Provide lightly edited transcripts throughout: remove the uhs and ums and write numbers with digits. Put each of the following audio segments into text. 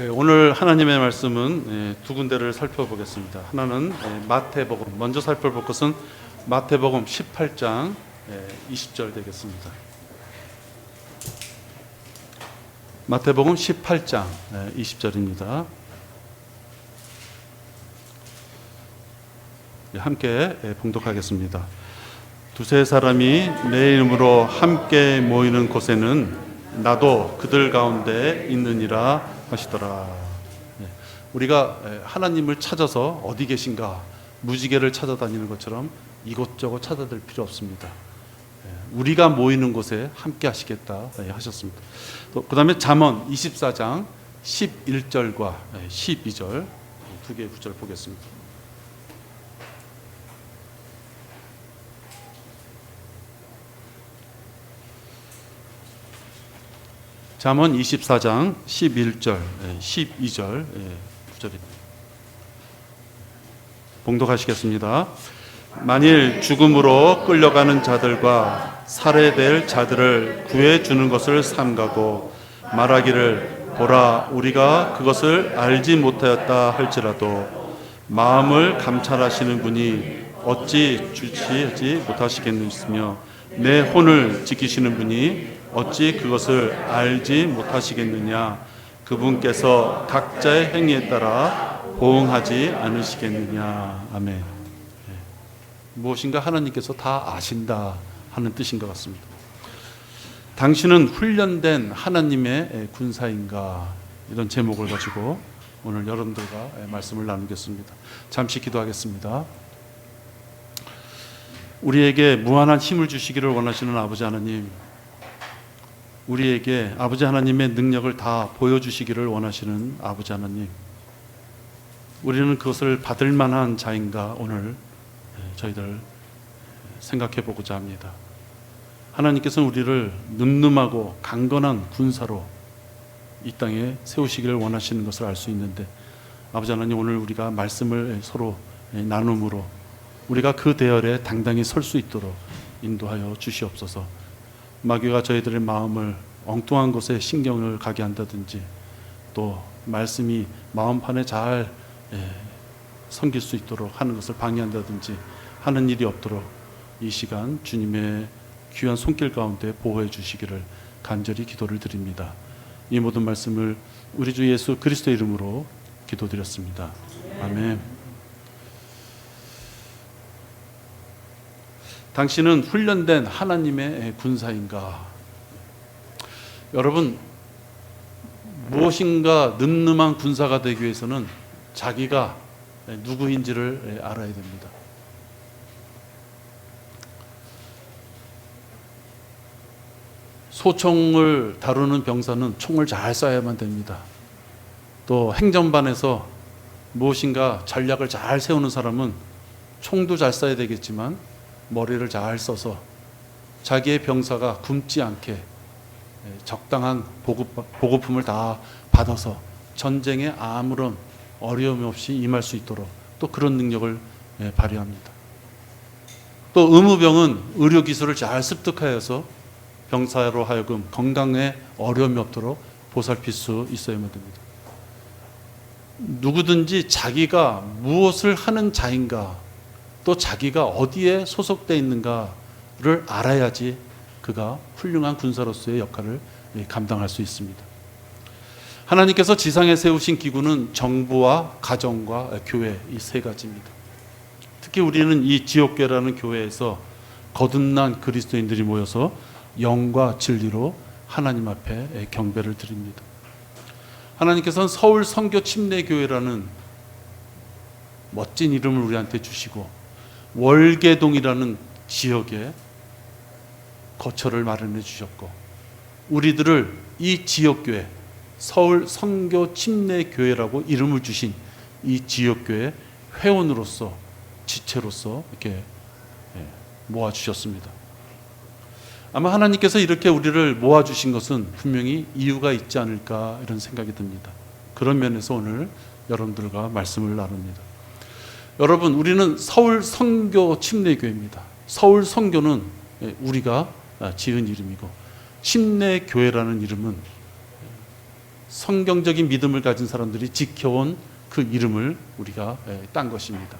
오늘 하나님의 말씀은 두 군데를 살펴보겠습니다. 하나는 마태복음, 먼저 살펴볼 것은 마태복음 18장 20절 되겠습니다. 마태복음 18장 20절입니다. 함께 봉독하겠습니다. 두세 사람이 내 이름으로 함께 모이는 곳에는 나도 그들 가운데 있느니라 하시더라. 우리가 하나님을 찾아서 어디 계신가 무지개를 찾아다니는 것처럼 이곳저곳 찾아들 필요 없습니다. 우리가 모이는 곳에 함께 하시겠다 하셨습니다. 그 다음에 잠언 24장 11절과 12절 두 개의 구절 보겠습니다. 잠언 24장 11절, 12절 구절입니다. 봉독하시겠습니다. 만일 죽음으로 끌려가는 자들과 살해될 자들을 구해주는 것을 삼가고 말하기를 보라 우리가 그것을 알지 못하였다 할지라도 마음을 감찰하시는 분이 어찌 주시하지 못하시겠느냐 내 혼을 지키시는 분이 어찌 그것을 알지 못하시겠느냐 그분께서 각자의 행위에 따라 보응하지 않으시겠느냐. 아멘. 무엇인가 하나님께서 다 아신다 하는 뜻인 것 같습니다. 당신은 훈련된 하나님의 군사인가, 이런 제목을 가지고 오늘 여러분들과 말씀을 나누겠습니다. 잠시 기도하겠습니다. 우리에게 무한한 힘을 주시기를 원하시는 아버지 하나님, 우리에게 아버지 하나님의 능력을 다 보여주시기를 원하시는 아버지 하나님, 우리는 그것을 받을 만한 자인가 오늘 저희들 생각해 보고자 합니다. 하나님께서는 우리를 늠름하고 강건한 군사로 이 땅에 세우시기를 원하시는 것을 알 수 있는데, 아버지 하나님, 오늘 우리가 말씀을 서로 나눔으로 우리가 그 대열에 당당히 설 수 있도록 인도하여 주시옵소서. 마귀가 저희들의 마음을 엉뚱한 곳에 신경을 가게 한다든지, 또 말씀이 마음판에 잘 섬길 수 있도록 하는 것을 방해한다든지 하는 일이 없도록 이 시간 주님의 귀한 손길 가운데 보호해 주시기를 간절히 기도를 드립니다. 이 모든 말씀을 우리 주 예수 그리스도의 이름으로 기도드렸습니다. 아멘. 당신은 훈련된 하나님의 군사인가? 여러분, 무엇인가 늠름한 군사가 되기 위해서는 자기가 누구인지를 알아야 됩니다. 소총을 다루는 병사는 총을 잘 쏴야만 됩니다. 또 행정반에서 무엇인가 전략을 잘 세우는 사람은 총도 잘 쏴야 되겠지만 머리를 잘 써서 자기의 병사가 굶지 않게 적당한 보급품을 다 받아서 전쟁에 아무런 어려움 없이 임할 수 있도록 또 그런 능력을 발휘합니다. 또 의무병은 의료기술을 잘 습득하여서 병사로 하여금 건강에 어려움이 없도록 보살필 수 있어야만 됩니다. 누구든지 자기가 무엇을 하는 자인가, 또 자기가 어디에 소속되어 있는가를 알아야지 그가 훌륭한 군사로서의 역할을 감당할 수 있습니다. 하나님께서 지상에 세우신 기구는 정부와 가정과 교회, 이 세 가지입니다. 특히 우리는 이 지옥교회라는 교회에서 거듭난 그리스도인들이 모여서 영과 진리로 하나님 앞에 경배를 드립니다. 하나님께서는 서울 선교 침례교회라는 멋진 이름을 우리한테 주시고 월계동이라는 지역에 거처를 마련해 주셨고, 우리들을 이 지역교회, 서울 선교 침례교회라고 이름을 주신 이 지역교회 회원으로서, 지체로서 이렇게 모아주셨습니다. 아마 하나님께서 이렇게 우리를 모아주신 것은 분명히 이유가 있지 않을까, 이런 생각이 듭니다. 그런 면에서 오늘 여러분들과 말씀을 나눕니다. 여러분, 우리는 서울 선교 침례교회입니다. 서울 선교는 우리가 지은 이름이고, 침례교회라는 이름은 성경적인 믿음을 가진 사람들이 지켜온 그 이름을 우리가 딴 것입니다.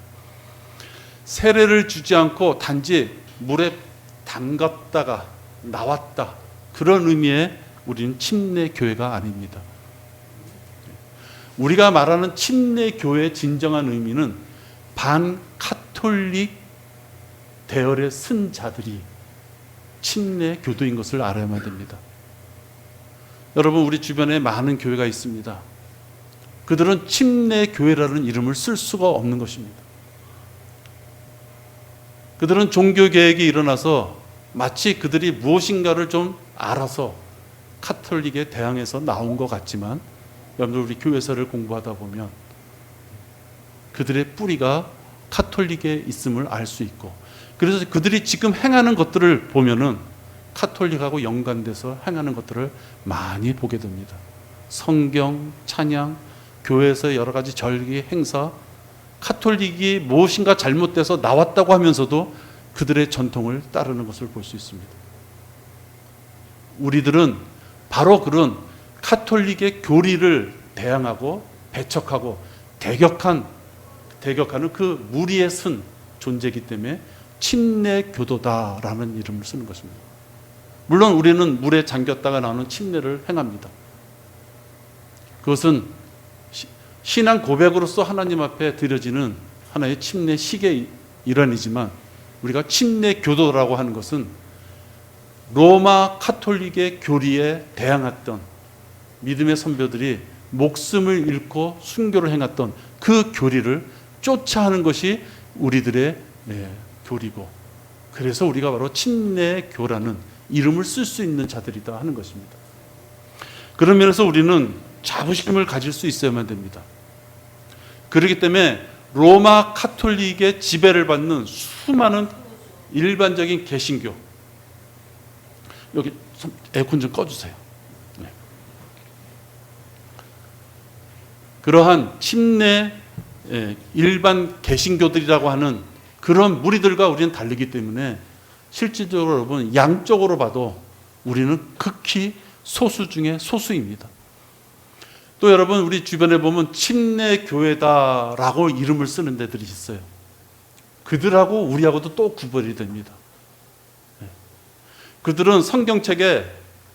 세례를 주지 않고 단지 물에 담갔다가 나왔다, 그런 의미의 우리는 침례교회가 아닙니다. 우리가 말하는 침례교회의 진정한 의미는 반카톨릭 대열에 쓴 자들이 침례교도인 것을 알아야만 됩니다. 여러분, 우리 주변에 많은 교회가 있습니다. 그들은 침례교회라는 이름을 쓸 수가 없는 것입니다. 그들은 종교개혁이 일어나서 마치 그들이 무엇인가를 좀 알아서 카톨릭에 대항해서 나온 것 같지만, 여러분들 우리 교회사를 공부하다 보면 그들의 뿌리가 카톨릭에 있음을 알 수 있고, 그래서 그들이 지금 행하는 것들을 보면은 카톨릭하고 연관돼서 행하는 것들을 많이 보게 됩니다. 성경, 찬양, 교회에서 여러 가지 절기, 행사, 카톨릭이 무엇인가 잘못돼서 나왔다고 하면서도 그들의 전통을 따르는 것을 볼 수 있습니다. 우리들은 바로 그런 카톨릭의 교리를 대항하고 배척하고 대격하는 그 무리에 쓴 존재이기 때문에 침례교도다라는 이름을 쓰는 것입니다. 물론 우리는 물에 잠겼다가 나오는 침례를 행합니다. 그것은 신앙 고백으로서 하나님 앞에 드려지는 하나의 침례식의 일환이지만, 우리가 침례교도라고 하는 것은 로마 카톨릭의 교리에 대항했던 믿음의 선배들이 목숨을 잃고 순교를 행했던 그 교리를 쫓아하는 것이 우리들의 교리고, 그래서 우리가 바로 침례교라는 이름을 쓸 수 있는 자들이다 하는 것입니다. 그런 면에서 우리는 자부심을 가질 수 있어야만 됩니다. 그렇기 때문에 로마 카톨릭의 지배를 받는 수많은 일반적인 개신교, 여기 에어컨 좀 꺼주세요. 네. 그러한 침례 일반 개신교들이라고 하는 그런 무리들과 우리는 다르기 때문에 실질적으로 여러분 양쪽으로 봐도 우리는 극히 소수 중에 소수입니다. 또 여러분, 우리 주변에 보면 침례교회다라고 이름을 쓰는 데들이 있어요. 그들하고 우리하고도 또 구별이 됩니다. 그들은 성경책에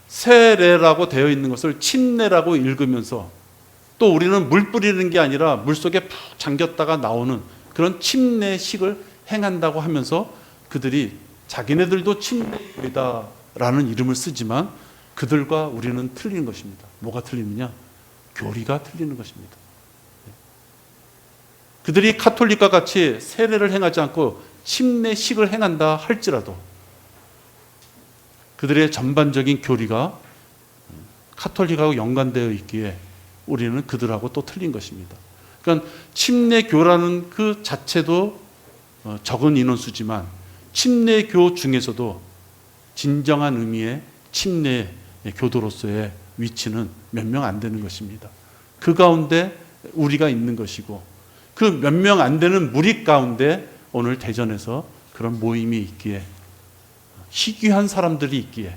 세례라고 되어 있는 것을 침례라고 읽으면서, 또 우리는 물 뿌리는 게 아니라 물속에 푹 잠겼다가 나오는 그런 침례식을 행한다고 하면서 그들이 자기네들도 침례교회다라는 이름을 쓰지만 그들과 우리는 틀린 것입니다. 뭐가 틀리느냐? 교리가 틀리는 것입니다. 그들이 카톨릭과 같이 세례를 행하지 않고 침례식을 행한다 할지라도 그들의 전반적인 교리가 카톨릭하고 연관되어 있기에 우리는 그들하고 또 틀린 것입니다. 그러니까 침례교라는 그 자체도 적은 인원수지만 침례교 중에서도 진정한 의미의 침례 교도로서의 위치는 몇 명 안 되는 것입니다. 그 가운데 우리가 있는 것이고, 그 몇 명 안 되는 무리 가운데 오늘 대전에서 그런 모임이 있기에, 희귀한 사람들이 있기에,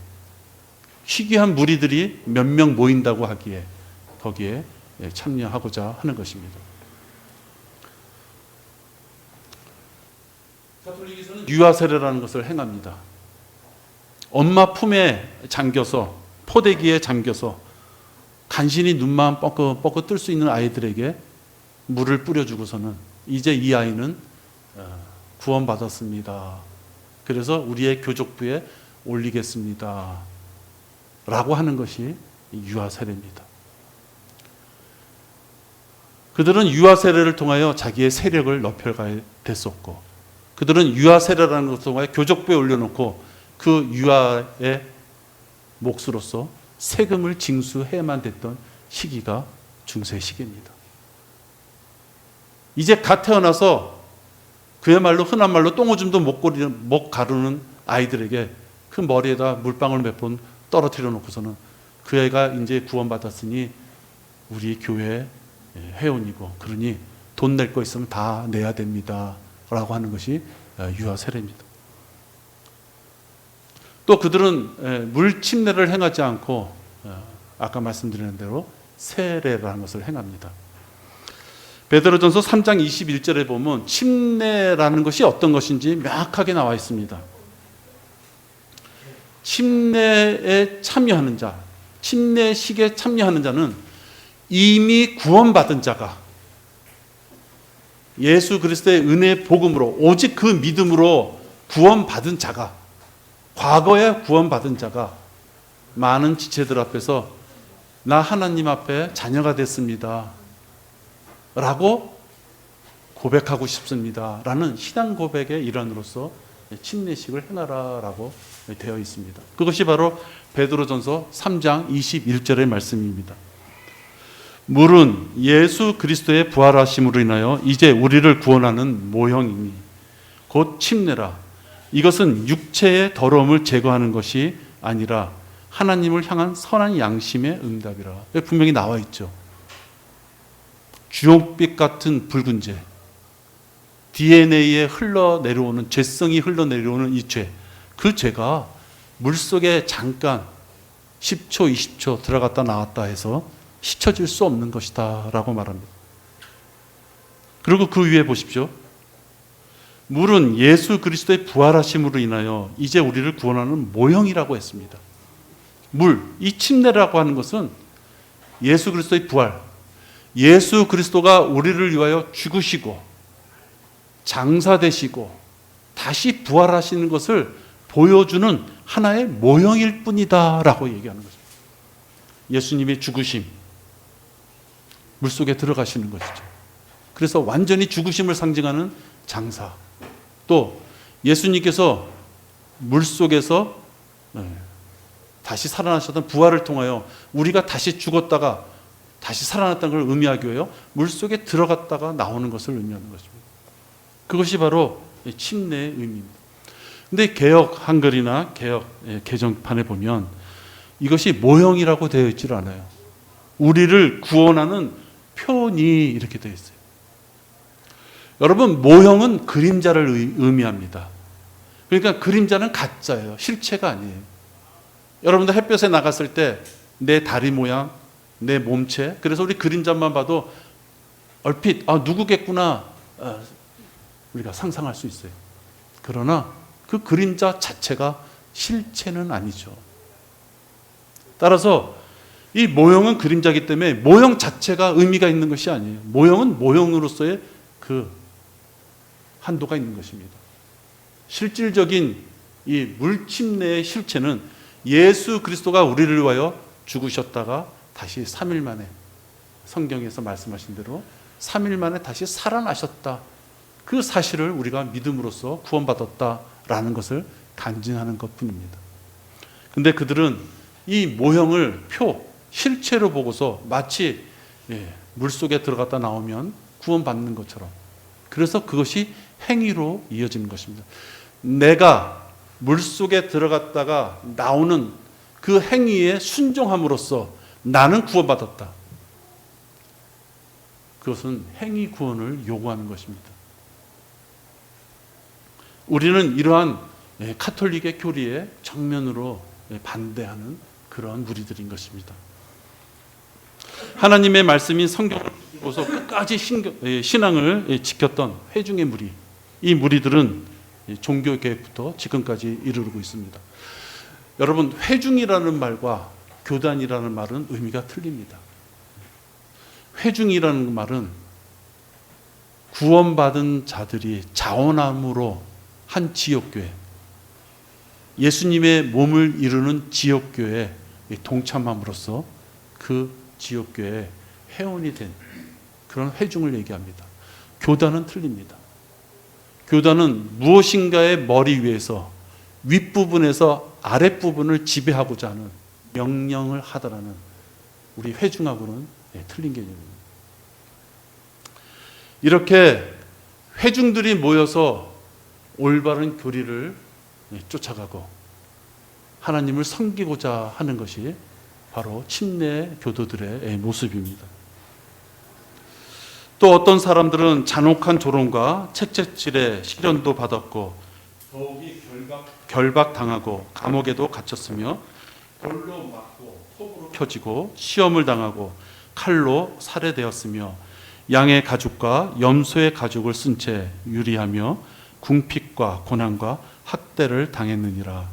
희귀한 무리들이 몇 명 모인다고 하기에 거기에 참여하고자 하는 것입니다. 가톨릭에서는 유아세례라는 것을 행합니다. 엄마 품에 잠겨서, 포대기에 잠겨서 간신히 눈만 뻐긋뻐긋 뜰 수 있는 아이들에게 물을 뿌려주고서는 이제 이 아이는 구원받았습니다. 그래서 우리의 교족부에 올리겠습니다. 라고 하는 것이 유아세례입니다. 그들은 유아세례를 통하여 자기의 세력을 높여가야 됐었고, 그들은 유아세례라는 것을 통하여 교족부에 올려놓고 그 유아의 몫으로서 세금을 징수해야만 됐던 시기가 중세 시기입니다. 이제 갓 태어나서 그야말로 흔한 말로 똥오줌도 못 가르는 아이들에게 그 머리에다 물방울 몇 번 떨어뜨려 놓고서는 그 애가 이제 구원받았으니 우리 교회 회원이고, 그러니 돈 낼 거 있으면 다 내야 됩니다. 라고 하는 것이 유아세례입니다. 또 그들은 물 침례를 행하지 않고 아까 말씀드린 대로 세례라는 것을 행합니다. 베드로전서 3장 21절에 보면 침례라는 것이 어떤 것인지 명확하게 나와 있습니다. 침례에 참여하는 자, 침례식에 참여하는 자는 이미 구원받은 자가, 예수 그리스도의 은혜의 복음으로 오직 그 믿음으로 구원받은 자가, 과거에 구원받은 자가 많은 지체들 앞에서 나 하나님 앞에 자녀가 됐습니다 라고 고백하고 싶습니다 라는 신앙 고백의 일환으로서 침례식을 행하라 라고 되어 있습니다. 그것이 바로 베드로전서 3장 21절의 말씀입니다. 물은 예수 그리스도의 부활하심으로 인하여 이제 우리를 구원하는 모형이니 곧 침례라. 이것은 육체의 더러움을 제거하는 것이 아니라 하나님을 향한 선한 양심의 응답이라. 분명히 나와 있죠. 주홍빛 같은 붉은 죄, DNA에 흘러내려오는, 죄성이 흘러내려오는 이 죄, 그 죄가 물속에 잠깐 10초, 20초 들어갔다 나왔다 해서 씻어질 수 없는 것이다 라고 말합니다. 그리고 그 위에 보십시오. 물은 예수 그리스도의 부활하심으로 인하여 이제 우리를 구원하는 모형이라고 했습니다. 물, 이 침례라고 하는 것은 예수 그리스도의 부활, 예수 그리스도가 우리를 위하여 죽으시고 장사되시고 다시 부활하시는 것을 보여주는 하나의 모형일 뿐이다 라고 얘기하는 것입니다. 예수님의 죽으심, 물속에 들어가시는 것이죠. 그래서 완전히 죽으심을 상징하는 장사, 또 예수님께서 물속에서 다시 살아나셨던 부활을 통하여 우리가 다시 죽었다가 다시 살아났다는 걸 의미하기 위하여 물속에 들어갔다가 나오는 것을 의미하는 것입니다. 그것이 바로 침례의 의미입니다. 근데 개역 한글이나 개역 개정판에 보면 이것이 모형이라고 되어 있질 않아요. 우리를 구원하는 표현이 이렇게 되어 있어요. 여러분, 모형은 그림자를 의미합니다. 그러니까 그림자는 가짜예요. 실체가 아니에요. 여러분들 햇볕에 나갔을 때 내 다리 모양, 내 몸체, 그래서 우리 그림자만 봐도 얼핏 누구겠구나 우리가 상상할 수 있어요. 그러나 그 그림자 자체가 실체는 아니죠. 따라서 이 모형은 그림자이기 때문에 모형 자체가 의미가 있는 것이 아니에요. 모형은 모형으로서의 그 한도가 있는 것입니다. 실질적인 이 물침례의 실체는 예수 그리스도가 우리를 위하여 죽으셨다가 다시 3일 만에, 성경에서 말씀하신 대로 3일 만에 다시 살아나셨다. 그 사실을 우리가 믿음으로써 구원받았다라는 것을 간증하는 것뿐입니다. 근데 그들은 이 모형을 실체로 보고서 마치 물속에 들어갔다 나오면 구원받는 것처럼, 그래서 그것이 행위로 이어지는 것입니다. 내가 물속에 들어갔다가 나오는 그 행위에 순종함으로써 나는 구원받았다. 그것은 행위 구원을 요구하는 것입니다. 우리는 이러한 카톨릭의 교리에 정면으로 반대하는 그러한 무리들인 것입니다. 하나님의 말씀인 성경을 보고서 끝까지 신앙을 지켰던 회중의 무리, 이 무리들은 종교개혁부터 지금까지 이르르고 있습니다. 여러분, 회중이라는 말과 교단이라는 말은 의미가 틀립니다. 회중이라는 말은 구원받은 자들이 자원함으로 한 지역교회, 예수님의 몸을 이루는 지역교회에 동참함으로써 그 지역교회의 회원이 된 그런 회중을 얘기합니다. 교단은 틀립니다. 교단은 무엇인가의 머리 위에서 윗부분에서 아랫부분을 지배하고자 하는, 명령을 하다라는 우리 회중하고는 틀린 개념입니다. 이렇게 회중들이 모여서 올바른 교리를 쫓아가고 하나님을 섬기고자 하는 것이 바로 침례 교도들의 모습입니다. 또 어떤 사람들은 잔혹한 조롱과 책책질에 시련도 받았고 더욱이 결박당하고 감옥에도 갇혔으며 돌로 맞고 톱으로 펴지고 시험을 당하고 칼로 살해되었으며 양의 가죽과 염소의 가죽을 쓴 채 유리하며 궁핍과 고난과 학대를 당했느니라.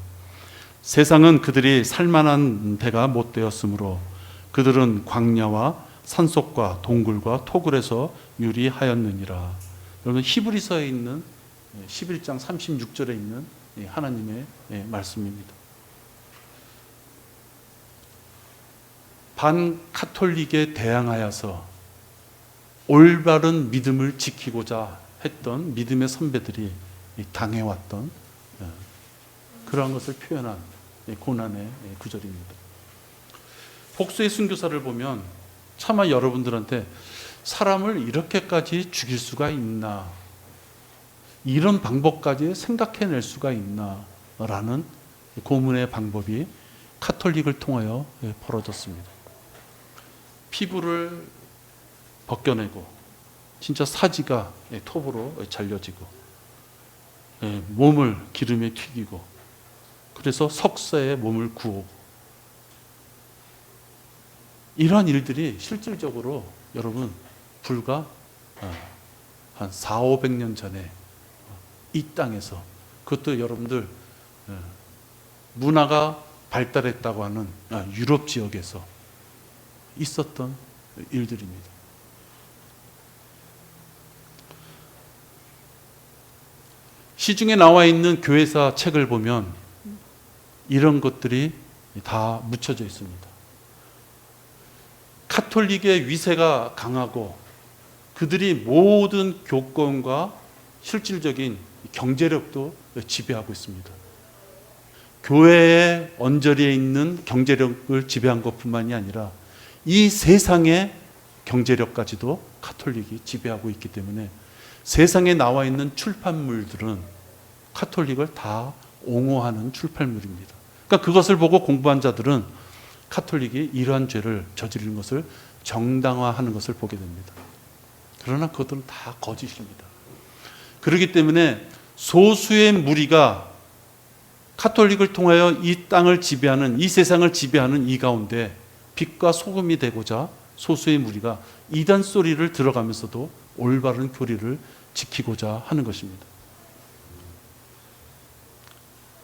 세상은 그들이 살만한 데가 못 되었으므로 그들은 광야와 산속과 동굴과 토굴에서 유리하였느니라. 여러분, 히브리서에 있는 11장 36절에 있는 하나님의 말씀입니다. 반카톨릭에 대항하여서 올바른 믿음을 지키고자 했던 믿음의 선배들이 당해왔던 그러한 것을 표현한 고난의 구절입니다. 복수의 순교사를 보면 차마 여러분들한테 사람을 이렇게까지 죽일 수가 있나, 이런 방법까지 생각해낼 수가 있나 라는 고문의 방법이 카톨릭을 통하여 벌어졌습니다. 피부를 벗겨내고 진짜 사지가 톱으로 잘려지고 몸을 기름에 튀기고 그래서 석쇠에 몸을 구우고 이러한 일들이 실질적으로 여러분 불과 한 400~500년 전에 이 땅에서, 그것도 여러분들 문화가 발달했다고 하는 유럽 지역에서 있었던 일들입니다. 시중에 나와 있는 교회사 책을 보면 이런 것들이 다 묻혀져 있습니다. 카톨릭의 위세가 강하고 그들이 모든 교권과 실질적인 경제력도 지배하고 있습니다. 교회의 언저리에 있는 경제력을 지배한 것뿐만이 아니라 이 세상의 경제력까지도 카톨릭이 지배하고 있기 때문에 세상에 나와 있는 출판물들은 카톨릭을 다 옹호하는 출판물입니다. 그러니까 그것을 보고 공부한 자들은 카톨릭이 이러한 죄를 저지르는 것을 정당화하는 것을 보게 됩니다. 그러나 그것들은 다 거짓입니다. 그렇기 때문에 소수의 무리가 카톨릭을 통하여 이 땅을 지배하는, 이 세상을 지배하는 이 가운데 빛과 소금이 되고자 소수의 무리가 이단 소리를 들어가면서도 올바른 교리를 지키고자 하는 것입니다.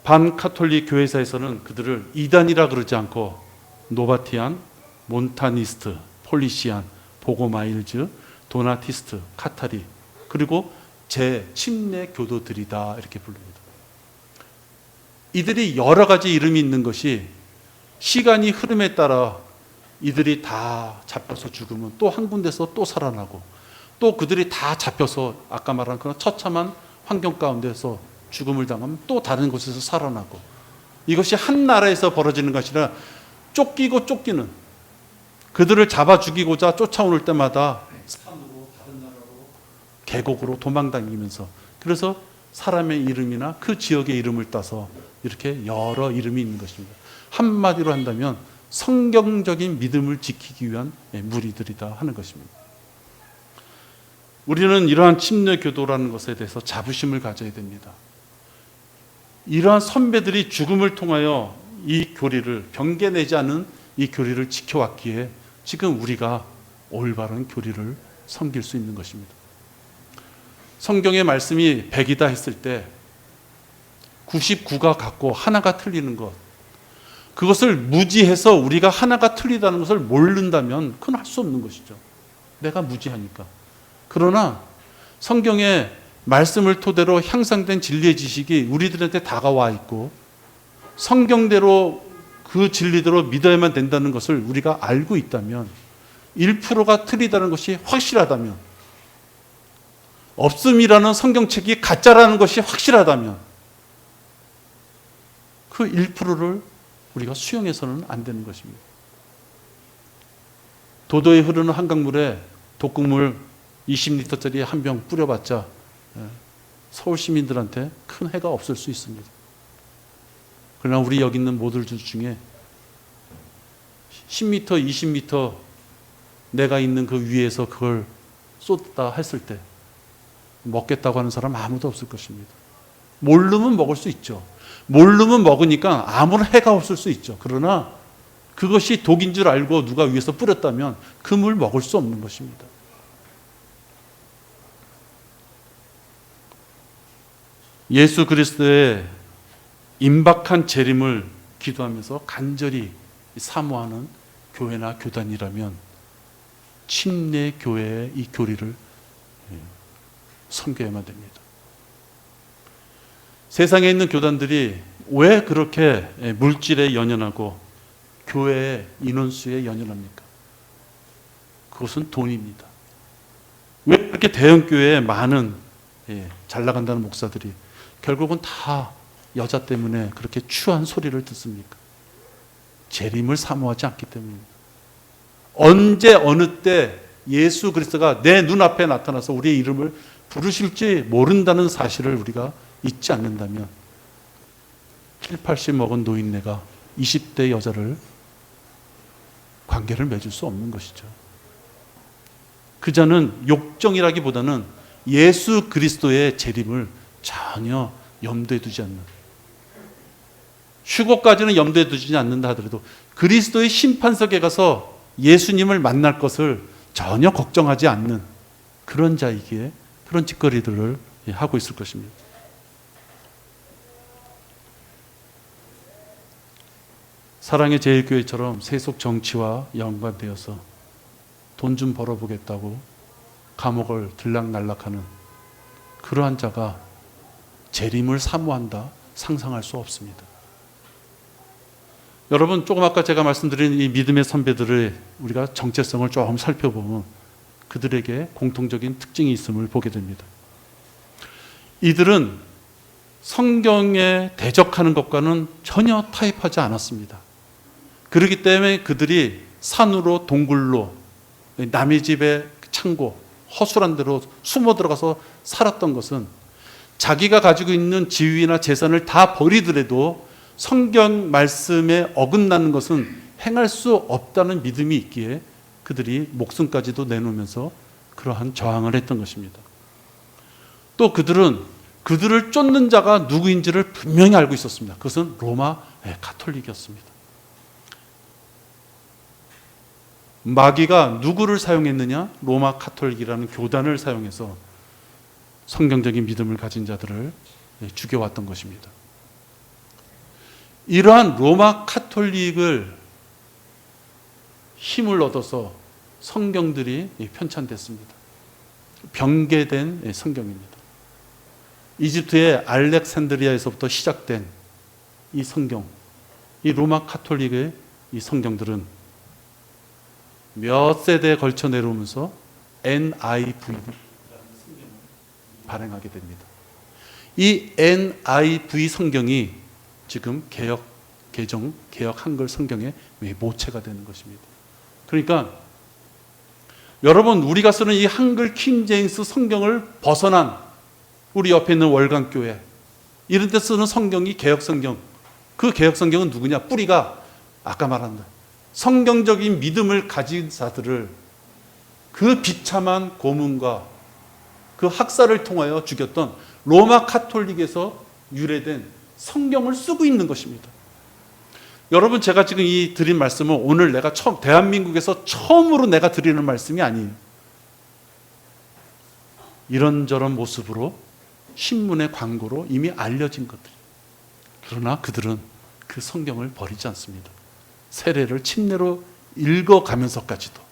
반카톨릭 교회사에서는 그들을 이단이라 그러지 않고 노바티안, 몬타니스트, 폴리시안, 보고마일즈, 도나티스트, 카타리, 그리고 제 침례 교도들이다 이렇게 부릅니다. 이들이 여러 가지 이름이 있는 것이 시간이 흐름에 따라 이들이 다 잡혀서 죽으면 또 한 군데서 또 살아나고, 또 그들이 다 잡혀서 아까 말한 그런 처참한 환경 가운데서 죽음을 당하면 또 다른 곳에서 살아나고, 이것이 한 나라에서 벌어지는 것이 아니라 쫓기고 쫓기는, 그들을 잡아 죽이고자 쫓아오는 때마다 산으로, 다른 나라로, 계곡으로 도망다니면서, 그래서 사람의 이름이나 그 지역의 이름을 따서 이렇게 여러 이름이 있는 것입니다. 한마디로 한다면 성경적인 믿음을 지키기 위한 무리들이다 하는 것입니다. 우리는 이러한 침례 교도라는 것에 대해서 자부심을 가져야 됩니다. 이러한 선배들이 죽음을 통하여 이 교리를, 변개내지 않은 이 교리를 지켜왔기에 지금 우리가 올바른 교리를 섬길 수 있는 것입니다. 성경의 말씀이 100이다 했을 때 99가 같고 하나가 틀리는 것, 그것을 무지해서 우리가 하나가 틀리다는 것을 모른다면 그건 할 수 없는 것이죠. 내가 무지하니까. 그러나 성경의 말씀을 토대로 향상된 진리의 지식이 우리들한테 다가와 있고 성경대로 그 진리대로 믿어야만 된다는 것을 우리가 알고 있다면, 1%가 틀리다는 것이 확실하다면, 없음이라는 성경책이 가짜라는 것이 확실하다면 그 1%를 우리가 수용해서는 안 되는 것입니다. 도도에 흐르는 한강물에 독극물 20리터짜리 한 병 뿌려봤자 서울 시민들한테 큰 해가 없을 수 있습니다. 그러나 우리 여기 있는 모두들 중에 10m, 20m 내가 있는 그 위에서 그걸 쏟다 했을 때 먹겠다고 하는 사람 아무도 없을 것입니다. 모르면 먹을 수 있죠. 모르면 먹으니까 아무런 해가 없을 수 있죠. 그러나 그것이 독인 줄 알고 누가 위에서 뿌렸다면 그 물 먹을 수 없는 것입니다. 예수 그리스도의 임박한 재림을 기도하면서 간절히 사모하는 교회나 교단이라면 침례 교회의 이 교리를 섬겨야만 됩니다. 세상에 있는 교단들이 왜 그렇게 물질에 연연하고 교회의 인원수에 연연합니까? 그것은 돈입니다. 왜 그렇게 대형교회에 많은 잘 나간다는 목사들이 결국은 다 여자 때문에 그렇게 추한 소리를 듣습니까? 재림을 사모하지 않기 때문입니다. 언제 어느 때 예수 그리스도가 내 눈앞에 나타나서 우리의 이름을 부르실지 모른다는 사실을 우리가 잊지 않는다면 7, 80 먹은 노인네가 20대 여자를 관계를 맺을 수 없는 것이죠. 그자는 욕정이라기보다는 예수 그리스도의 재림을 전혀 염두에 두지 않는, 휴거까지는 염두에 두지 않는다 하더라도 그리스도의 심판석에 가서 예수님을 만날 것을 전혀 걱정하지 않는 그런 자이기에 그런 짓거리들을 하고 있을 것입니다. 사랑의 제일교회처럼 세속 정치와 연관되어서 돈 좀 벌어보겠다고 감옥을 들락날락하는 그러한 자가 재림을 사모한다 상상할 수 없습니다. 여러분, 조금 아까 제가 말씀드린 이 믿음의 선배들의 우리가 정체성을 조금 살펴보면 그들에게 공통적인 특징이 있음을 보게 됩니다. 이들은 성경에 대적하는 것과는 전혀 타협하지 않았습니다. 그렇기 때문에 그들이 산으로 동굴로 남의 집의 창고 허술한 데로 숨어 들어가서 살았던 것은 자기가 가지고 있는 지위나 재산을 다 버리더라도 성경 말씀에 어긋나는 것은 행할 수 없다는 믿음이 있기에 그들이 목숨까지도 내놓으면서 그러한 저항을 했던 것입니다. 또 그들은 그들을 쫓는 자가 누구인지를 분명히 알고 있었습니다. 그것은 로마 가톨릭이었습니다. 마귀가 누구를 사용했느냐? 로마 가톨릭이라는 교단을 사용해서 성경적인 믿음을 가진 자들을 죽여왔던 것입니다. 이러한 로마 가톨릭을 힘을 얻어서 성경들이 편찬됐습니다. 병개된 성경입니다. 이집트의 알렉산드리아에서부터 시작된 이 성경, 이 로마 가톨릭의 이 성경들은 몇 세대에 걸쳐 내려오면서 NIV라는 성경을 발행하게 됩니다. 이 NIV 성경이 지금 개역 한글 성경의 모체가 되는 것입니다. 그러니까 여러분, 우리가 쓰는 이 한글 킹제임스 성경을 벗어난 우리 옆에 있는 월간교회 이런 데 쓰는 성경이 개역 성경. 그 개역 성경은 누구냐? 뿌리가 아까 말한 성경적인 믿음을 가진 자들을 그 비참한 고문과 그 학살을 통하여 죽였던 로마 가톨릭에서 유래된 성경을 쓰고 있는 것입니다. 여러분, 제가 지금 이 드린 말씀은 오늘 내가 대한민국에서 처음으로 내가 드리는 말씀이 아니에요. 이런저런 모습으로 신문의 광고로 이미 알려진 것들. 그러나 그들은 그 성경을 버리지 않습니다. 세례를 침례로 읽어가면서까지도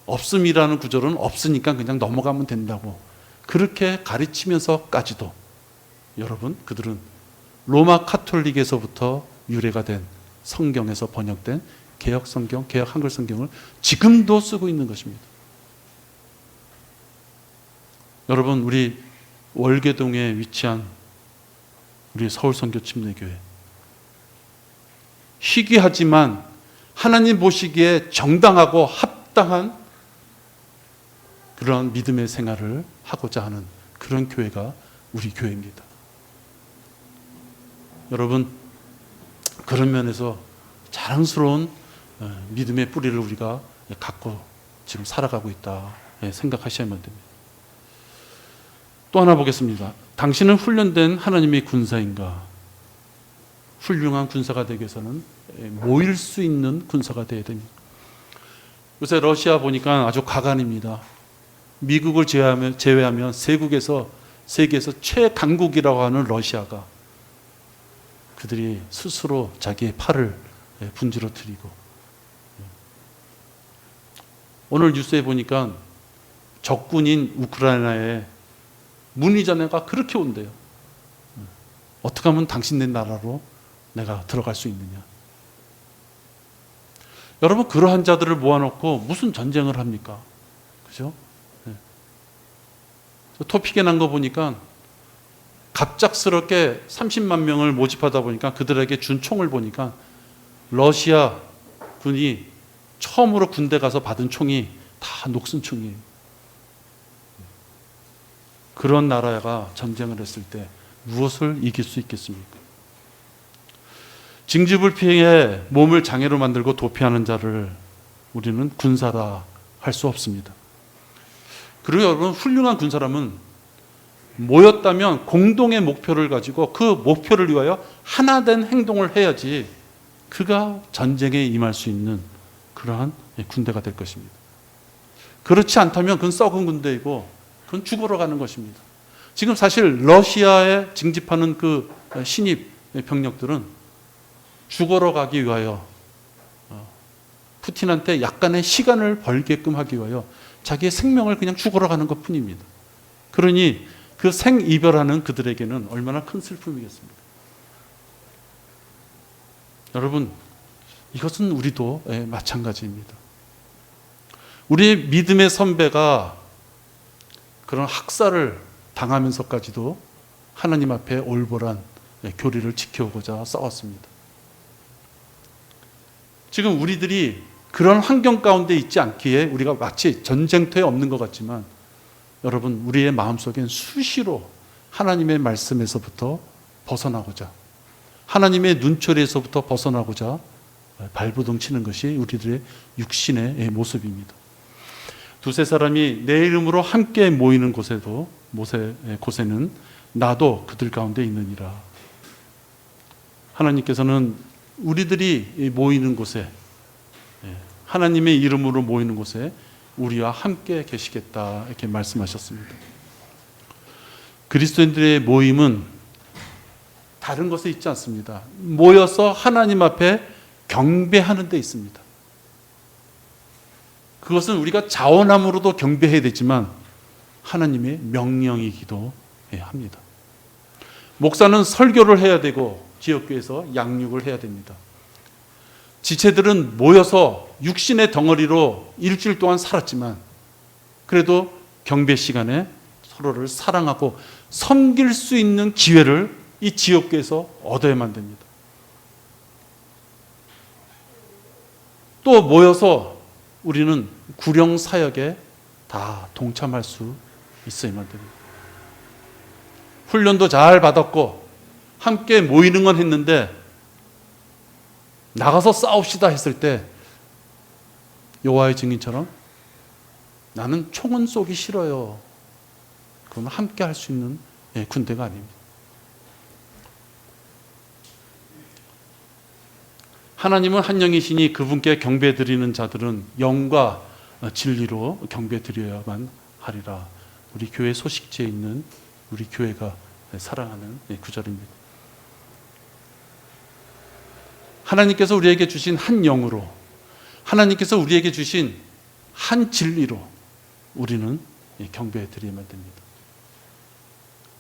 없음이라는 구절은 없으니까 그냥 넘어가면 된다고 그렇게 가르치면서까지도 여러분, 그들은 로마 가톨릭에서부터 유래가 된 성경에서 번역된 개역 성경, 개역 한글 성경을 지금도 쓰고 있는 것입니다. 여러분, 우리 월계동에 위치한 우리 서울선교침례교회, 희귀하지만 하나님 보시기에 정당하고 합당한 그런 믿음의 생활을 하고자 하는 그런 교회가 우리 교회입니다. 여러분, 그런 면에서 자랑스러운 믿음의 뿌리를 우리가 갖고 지금 살아가고 있다 생각하셔야만 됩니다. 또 하나 보겠습니다. 당신은 훈련된 하나님의 군사인가? 훌륭한 군사가 되기 위해서는 모일 수 있는 군사가 되어야 됩니다. 요새 러시아 보니까 아주 가관입니다. 미국을 제외하면 세계에서 최강국이라고 하는 러시아가 그들이 스스로 자기의 팔을 분지러뜨리고, 오늘 뉴스에 보니까 적군인 우크라이나에 문의 전화가 그렇게 온대요. 어떻게 하면 당신네 나라로 내가 들어갈 수 있느냐. 여러분, 그러한 자들을 모아놓고 무슨 전쟁을 합니까? 그죠? 네. 토픽에 난 거 보니까 갑작스럽게 30만 명을 모집하다 보니까 그들에게 준 총을 보니까 러시아 군이 처음으로 군대 가서 받은 총이 다 녹슨 총이에요. 그런 나라가 전쟁을 했을 때 무엇을 이길 수 있겠습니까? 징집을피해 몸을 장애로 만들고 도피하는 자를 우리는 군사라 할 수 없습니다. 그리고 여러분, 훌륭한 군사람은 모였다면 공동의 목표를 가지고 그 목표를 위하여 하나된 행동을 해야지 그가 전쟁에 임할 수 있는 그러한 군대가 될 것입니다. 그렇지 않다면 그건 썩은 군대이고 그건 죽으러 가는 것입니다. 지금 사실 러시아에 징집하는 그 신입 병력들은 죽으러 가기 위하여 푸틴한테 약간의 시간을 벌게끔 하기 위하여 자기의 생명을 그냥 죽으러 가는 것 뿐입니다. 그러니 그 생이별하는 그들에게는 얼마나 큰 슬픔이겠습니까? 여러분, 이것은 우리도 마찬가지입니다. 우리의 믿음의 선배가 그런 학살을 당하면서까지도 하나님 앞에 올바른 교리를 지켜오고자 싸웠습니다. 지금 우리들이 그런 환경 가운데 있지 않기에 우리가 마치 전쟁터에 없는 것 같지만, 여러분, 우리의 마음속엔 수시로 하나님의 말씀에서부터 벗어나고자, 하나님의 눈초리에서부터 벗어나고자 발버둥 치는 것이 우리들의 육신의 모습입니다. 두세 사람이 내 이름으로 함께 모이는 곳에는 나도 그들 가운데 있느니라. 하나님께서는 우리들이 모이는 곳에, 하나님의 이름으로 모이는 곳에 우리와 함께 계시겠다, 이렇게 말씀하셨습니다. 그리스도인들의 모임은 다른 것에 있지 않습니다. 모여서 하나님 앞에 경배하는 데 있습니다. 그것은 우리가 자원함으로도 경배해야 되지만 하나님의 명령이기도 합니다. 목사는 설교를 해야 되고 지역교회에서 양육을 해야 됩니다. 지체들은 모여서 육신의 덩어리로 일주일 동안 살았지만 그래도 경배 시간에 서로를 사랑하고 섬길 수 있는 기회를 이 지역교회에서 얻어야만 됩니다. 또 모여서 우리는 구령 사역에 다 동참할 수 있어야만 됩니다. 훈련도 잘 받았고 함께 모이는 건 했는데 나가서 싸웁시다 했을 때 여호와의 증인처럼 나는 총은 쏘기 싫어요. 그건 함께 할 수 있는 군대가 아닙니다. 하나님은 한 영이시니 그분께 경배 드리는 자들은 영과 진리로 경배 드려야만 하리라. 우리 교회 소식지에 있는 우리 교회가 사랑하는 구절입니다. 하나님께서 우리에게 주신 한 영으로, 하나님께서 우리에게 주신 한 진리로 우리는 경배해 드려야만 됩니다.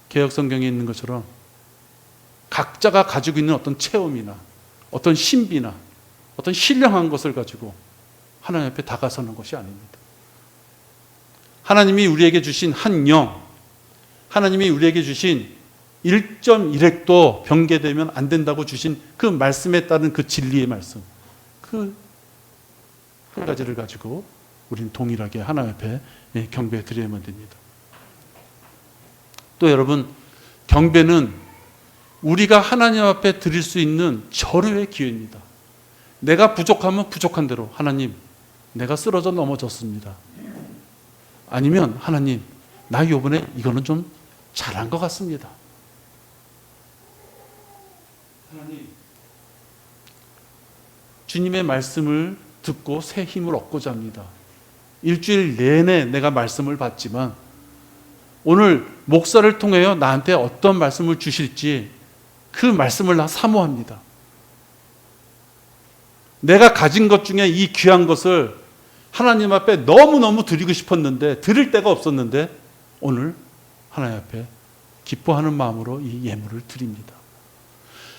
개역성경에 있는 것처럼 각자가 가지고 있는 어떤 체험이나 어떤 신비나 어떤 신령한 것을 가지고 하나님 앞에 다가서는 것이 아닙니다. 하나님이 우리에게 주신 한 영, 하나님이 우리에게 주신 1.1핵도 변개되면 안 된다고 주신 그 말씀에 따른 그 진리의 말씀, 그 한 가지를 가지고 우리는 동일하게 하나님 앞에 경배해 드려야만 됩니다. 또 여러분, 경배는 우리가 하나님 앞에 드릴 수 있는 절호의 기회입니다. 내가 부족하면 부족한 대로 하나님, 내가 쓰러져 넘어졌습니다. 아니면 하나님, 나 이번에 이거는 좀 잘한 것 같습니다. 하나님, 주님의 말씀을 듣고 새 힘을 얻고자 합니다. 일주일 내내 내가 말씀을 받지만 오늘 목사를 통하여 나한테 어떤 말씀을 주실지 그 말씀을 나 사모합니다. 내가 가진 것 중에 이 귀한 것을 하나님 앞에 너무너무 드리고 싶었는데 드릴 데가 없었는데 오늘 하나님 앞에 기뻐하는 마음으로 이 예물을 드립니다.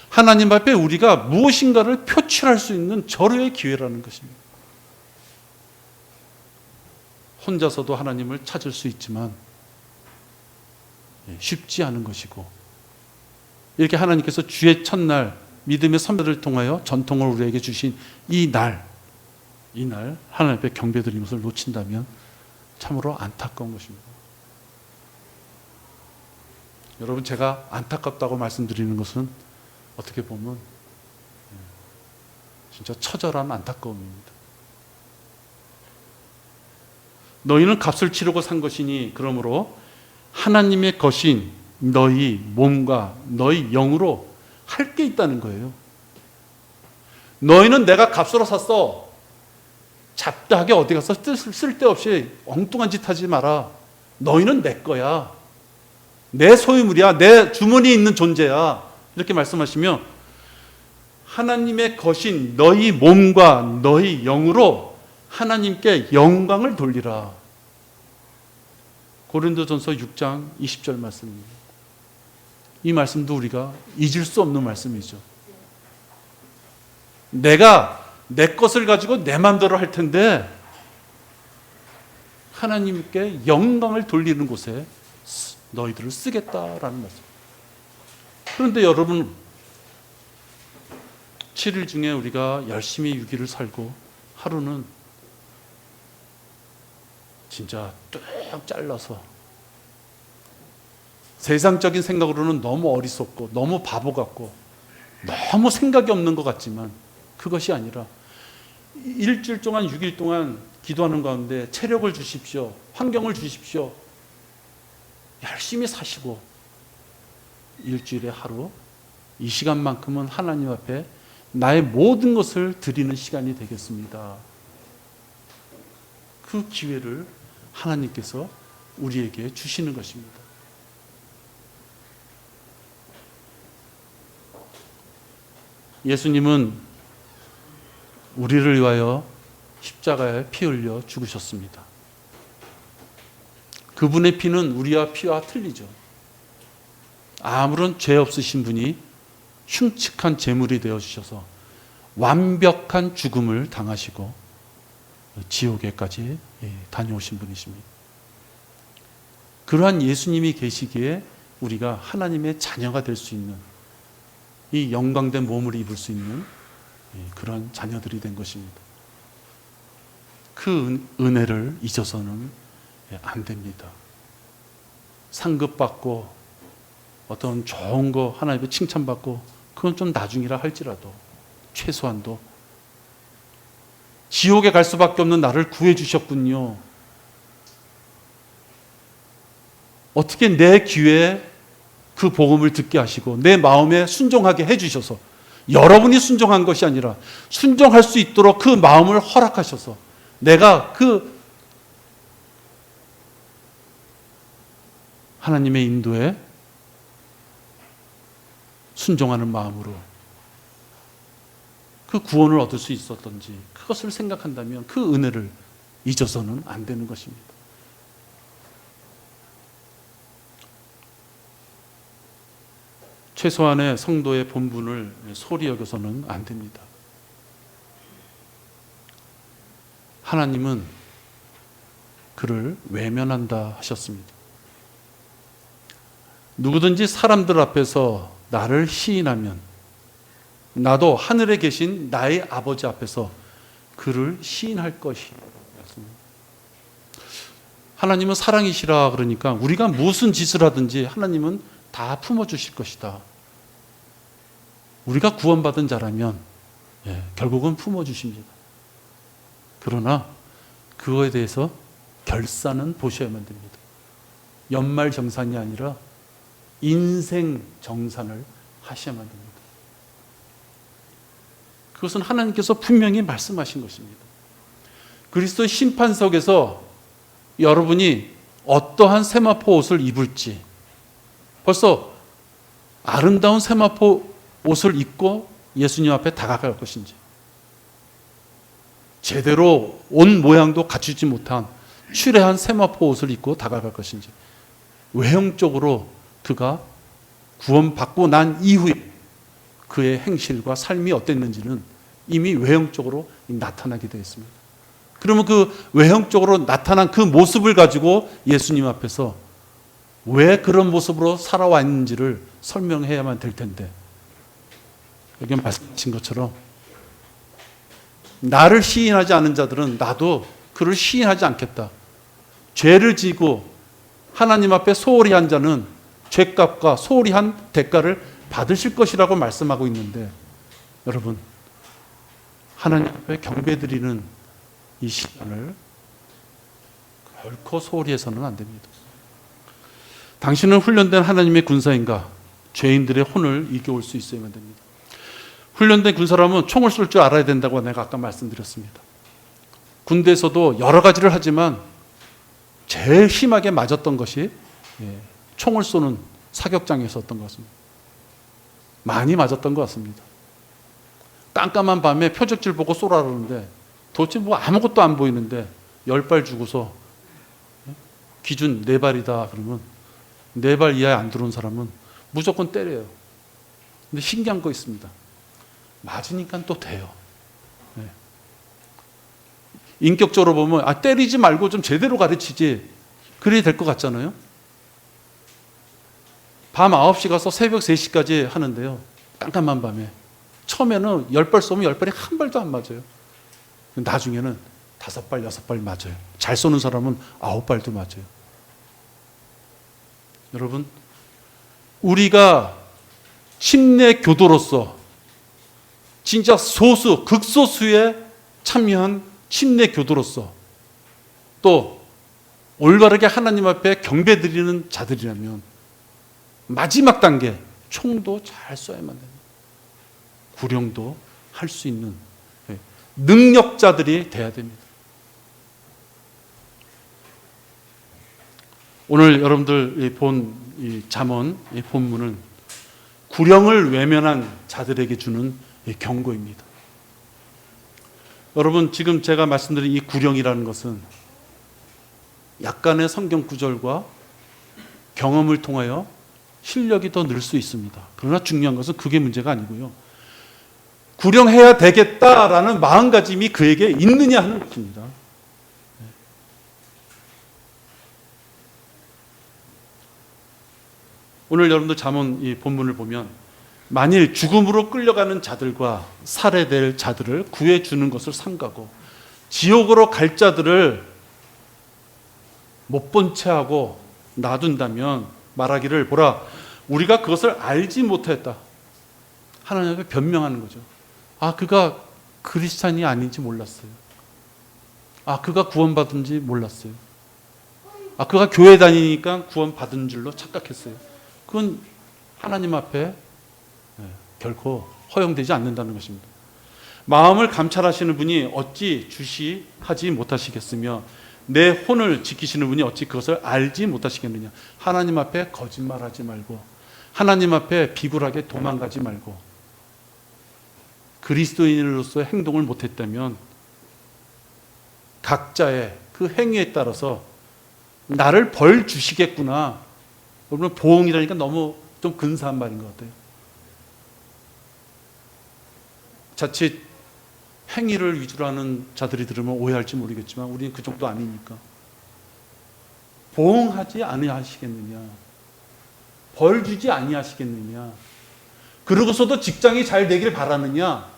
하나님 앞에 우리가 무엇인가를 표출할 수 있는 절호의 기회라는 것입니다. 혼자서도 하나님을 찾을 수 있지만 쉽지 않은 것이고, 이렇게 하나님께서 주의 첫날 믿음의 선배들을 통하여 전통을 우리에게 주신 이 날 하나님 앞에 경배드리는 것을 놓친다면 참으로 안타까운 것입니다. 여러분, 제가 안타깝다고 말씀드리는 것은 어떻게 보면 진짜 처절한 안타까움입니다. 너희는 값을 치르고 산 것이니 그러므로 하나님의 것인 너희 몸과 너희 영으로 할 게 있다는 거예요. 너희는 내가 값으로 샀어. 잡다하게 어디 가서 쓸데없이 엉뚱한 짓 하지 마라. 너희는 내 거야. 내 소유물이야. 내 주머니에 있는 존재야. 이렇게 말씀하시며 하나님의 것인 너희 몸과 너희 영으로 하나님께 영광을 돌리라. 고린도전서 6장 20절 말씀입니다. 이 말씀도 우리가 잊을 수 없는 말씀이죠. 내가 내 것을 가지고 내 마음대로 할 텐데 하나님께 영광을 돌리는 곳에 너희들을 쓰겠다라는 말씀. 그런데 여러분, 7일 중에 우리가 열심히 6일을 살고 하루는 진짜 뚝 잘라서 세상적인 생각으로는 너무 어리석고 너무 바보 같고 너무 생각이 없는 것 같지만 그것이 아니라 일주일 동안 6일 동안 기도하는 가운데 체력을 주십시오. 환경을 주십시오. 열심히 사시고 일주일에 하루 이 시간만큼은 하나님 앞에 나의 모든 것을 드리는 시간이 되겠습니다. 그 기회를 하나님께서 우리에게 주시는 것입니다. 예수님은 우리를 위하여 십자가에 피 흘려 죽으셨습니다. 그분의 피는 우리와 피와 틀리죠. 아무런 죄 없으신 분이 흉측한 제물이 되어주셔서 완벽한 죽음을 당하시고 지옥에까지 다녀오신 분이십니다. 그러한 예수님이 계시기에 우리가 하나님의 자녀가 될 수 있는, 이 영광된 몸을 입을 수 있는 그런 자녀들이 된 것입니다. 그 은혜를 잊어서는 안 됩니다. 상급받고 어떤 좋은 거 하나님의 칭찬받고 그건 좀 나중이라 할지라도 최소한도 지옥에 갈 수밖에 없는 나를 구해 주셨군요. 어떻게 내 귀에 그 복음을 듣게 하시고 내 마음에 순종하게 해주셔서, 여러분이 순종한 것이 아니라 순종할 수 있도록 그 마음을 허락하셔서 내가 그 하나님의 인도에 순종하는 마음으로 그 구원을 얻을 수 있었던지 그것을 생각한다면 그 은혜를 잊어서는 안 되는 것입니다. 최소한의 성도의 본분을 소리 여겨서는 안 됩니다. 하나님은 그를 외면한다 하셨습니다. 누구든지 사람들 앞에서 나를 시인하면 나도 하늘에 계신 나의 아버지 앞에서 그를 시인할 것이. 하나님은 사랑이시라 그러니까 우리가 무슨 짓을 하든지 하나님은 다 품어주실 것이다. 우리가 구원받은 자라면 결국은 품어주십니다. 그러나 그거에 대해서 결산은 보셔야만 됩니다. 연말정산이 아니라 인생 정산을 하셔야만 됩니다. 그것은 하나님께서 분명히 말씀하신 것입니다. 그리스도의 심판석에서 여러분이 어떠한 세마포 옷을 입을지 벌써 아름다운 세마포 옷을 입고 예수님 앞에 다가갈 것인지, 제대로 옷 모양도 갖추지 못한 추레한 세마포 옷을 입고 다가갈 것인지, 외형적으로 그가 구원받고 난 이후에 그의 행실과 삶이 어땠는지는 이미 외형적으로 나타나게 되어 있습니다. 그러면 그 외형적으로 나타난 그 모습을 가지고 예수님 앞에서 왜 그런 모습으로 살아왔는지를 설명해야만 될 텐데, 여기 말씀하신 것처럼 나를 시인하지 않은 자들은 나도 그를 시인하지 않겠다. 죄를 지고 하나님 앞에 소홀히 한 자는 죄값과 소홀히 한 대가를 받으실 것이라고 말씀하고 있는데, 여러분, 하나님 앞에 경배드리는 이 시간을 결코 소홀히 해서는 안 됩니다. 당신은 훈련된 하나님의 군사인가? 죄인들의 혼을 이겨올 수 있어야만 됩니다. 훈련된 군사라면 총을 쏠 줄 알아야 된다고 내가 아까 말씀드렸습니다. 군대에서도 여러 가지를 하지만 제일 심하게 맞았던 것이 총을 쏘는 사격장에서였던 것 같습니다. 많이 맞았던 것 같습니다. 깜깜한 밤에 표적질 보고 쏘라 그러는데 도대체 뭐 아무것도 안 보이는데 10발 주고서 기준 4발이다 그러면 4발 이하에 안 들어온 사람은 무조건 때려요. 근데 신기한 거 있습니다. 맞으니까 또 돼요. 인격적으로 보면 때리지 말고 좀 제대로 가르치지, 그래야 될 것 같잖아요. 밤 9시 가서 새벽 3시까지 하는데요, 깜깜한 밤에 처음에는 10발 쏘면 10발이 한 발도 안 맞아요. 나중에는 5발, 6발 맞아요. 잘 쏘는 사람은 9발도 맞아요. 여러분, 우리가 침례 교도로서 진짜 소수, 극소수에 참여한 침례 교도로서 또 올바르게 하나님 앞에 경배드리는 자들이라면 마지막 단계 총도 잘 쏴야만 됩니다. 구령도 할 수 있는 능력자들이 돼야 됩니다. 오늘 여러분들 본 이 잠언 이 본문은 구령을 외면한 자들에게 주는 경고입니다. 여러분, 지금 제가 말씀드린 이 구령이라는 것은 약간의 성경 구절과 경험을 통하여 실력이 더 늘 수 있습니다. 그러나 중요한 것은 그게 문제가 아니고요, 구령해야 되겠다라는 마음가짐이 그에게 있느냐 하는 것입니다. 오늘 여러분들 잠언 이 본문을 보면 만일 죽음으로 끌려가는 자들과 살해될 자들을 구해주는 것을 삼가고 지옥으로 갈 자들을 못 본 채 하고 놔둔다면 말하기를, 보라, 우리가 그것을 알지 못했다. 하나님 앞에 변명하는 거죠. 그가 크리스찬이 아닌지 몰랐어요. 그가 구원받은지 몰랐어요. 그가 교회 다니니까 구원받은 줄로 착각했어요. 그건 하나님 앞에 결코 허용되지 않는다는 것입니다. 마음을 감찰하시는 분이 어찌 주시하지 못하시겠으며 내 혼을 지키시는 분이 어찌 그것을 알지 못하시겠느냐. 하나님 앞에 거짓말하지 말고 하나님 앞에 비굴하게 도망가지 말고 그리스도인으로서의 행동을 못했다면 각자의 그 행위에 따라서 나를 벌 주시겠구나. 여러분, 보응이라니까 너무 좀 근사한 말인 것 같아요. 자칫 행위를 위주로 하는 자들이 들으면 오해할지 모르겠지만 우리는 그 정도 아니니까. 보응하지 아니하시겠느냐, 벌 주지 아니하시겠느냐, 그러고서도 직장이 잘 되길 바라느냐,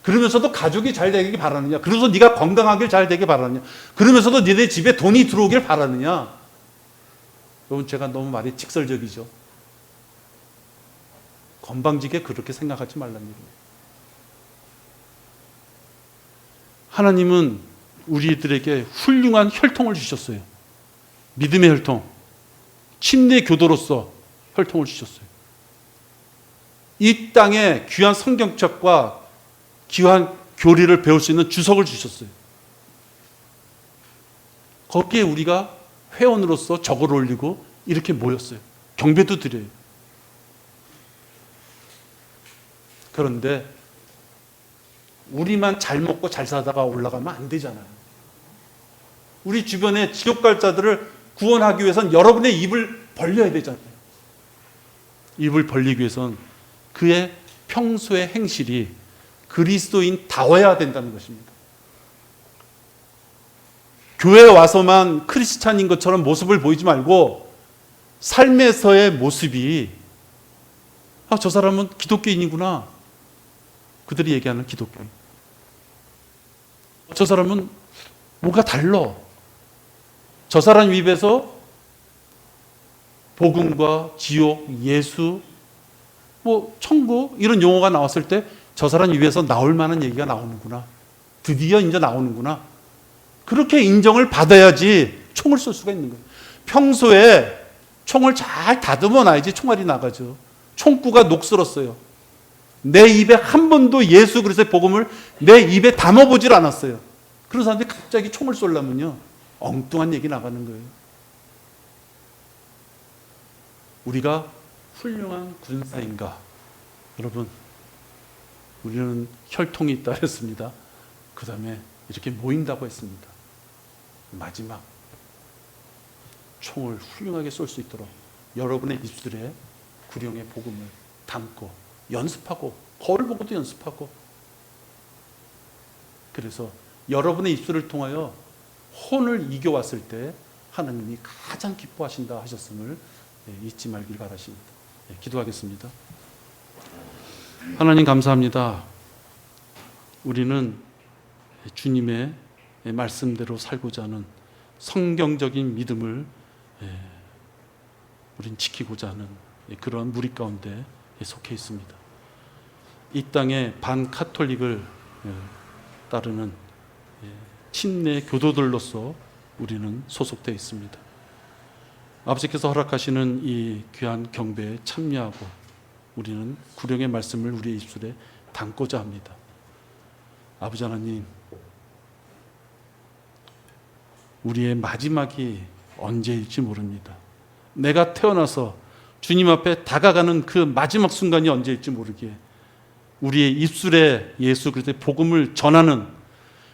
그러면서도 가족이 잘 되길 바라느냐, 그러면서 네가 건강하길 잘 되길 바라느냐, 그러면서도 너네 집에 돈이 들어오길 바라느냐. 여러분, 제가 너무 말이 직설적이죠. 건방지게 그렇게 생각하지 말라는 얘기예요. 하나님은 우리들에게 훌륭한 혈통을 주셨어요. 믿음의 혈통, 침례 교도로서 혈통을 주셨어요. 이 땅에 귀한 성경책과 귀한 교리를 배울 수 있는 주석을 주셨어요. 거기에 우리가 회원으로서 적을 올리고 이렇게 모였어요. 경배도 드려요. 그런데 우리만 잘 먹고 잘 사다가 올라가면 안 되잖아요. 우리 주변에 지옥 갈 자들을 구원하기 위해서는 여러분의 입을 벌려야 되잖아요. 입을 벌리기 위해서는 그의 평소의 행실이 그리스도인다워야 된다는 것입니다. 교회에 와서만 크리스찬인 것처럼 모습을 보이지 말고 삶에서의 모습이 저 사람은 기독교인이구나. 그들이 얘기하는 기독교인. 저 사람은 뭔가 달라. 저 사람 입에서 복음과 지옥, 예수, 천국 이런 용어가 나왔을 때 저 사람 입에서 나올 만한 얘기가 나오는구나. 드디어 이제 나오는구나. 그렇게 인정을 받아야지 총을 쏠 수가 있는 거예요. 평소에 총을 잘 다듬어 놔야지 총알이 나가죠. 총구가 녹슬었어요. 내 입에 한 번도 예수 그리스도의 복음을 내 입에 담아보질 않았어요. 그런 사람들이 갑자기 총을 쏠려면요 엉뚱한 얘기 나가는 거예요. 우리가 훌륭한 군사인가? 여러분, 우리는 혈통이 있다 했습니다. 그 다음에 이렇게 모인다고 했습니다. 마지막 총을 훌륭하게 쏠 수 있도록 여러분의 입술에 구령의 복음을 담고 연습하고 거울 보고도 연습하고, 그래서 여러분의 입술을 통하여 혼을 이겨왔을 때 하나님이 가장 기뻐하신다 하셨음을 잊지 말길 바라십니다. 기도하겠습니다. 하나님 감사합니다. 우리는 주님의 말씀대로 살고자 하는 성경적인 믿음을 우린 지키고자 하는 그런 무리 가운데 속해 있습니다. 이 땅의 반카톨릭을 따르는 친내 교도들로서 우리는 소속되어 있습니다. 아버지께서 허락하시는 이 귀한 경배에 참여하고 우리는 구령의 말씀을 우리의 입술에 담고자 합니다. 아버지 하나님, 우리의 마지막이 언제일지 모릅니다. 내가 태어나서 주님 앞에 다가가는 그 마지막 순간이 언제일지 모르기에 우리의 입술에 예수 그리스도의 복음을 전하는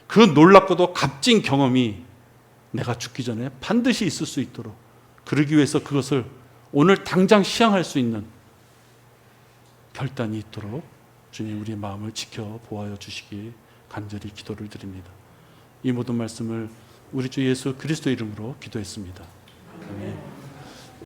그 놀랍고도 값진 경험이 내가 죽기 전에 반드시 있을 수 있도록, 그러기 위해서 그것을 오늘 당장 시행할 수 있는 결단이 있도록 주님 우리의 마음을 지켜보아여 주시기 간절히 기도를 드립니다. 이 모든 말씀을 우리 주 예수 그리스도 이름으로 기도했습니다. 아멘.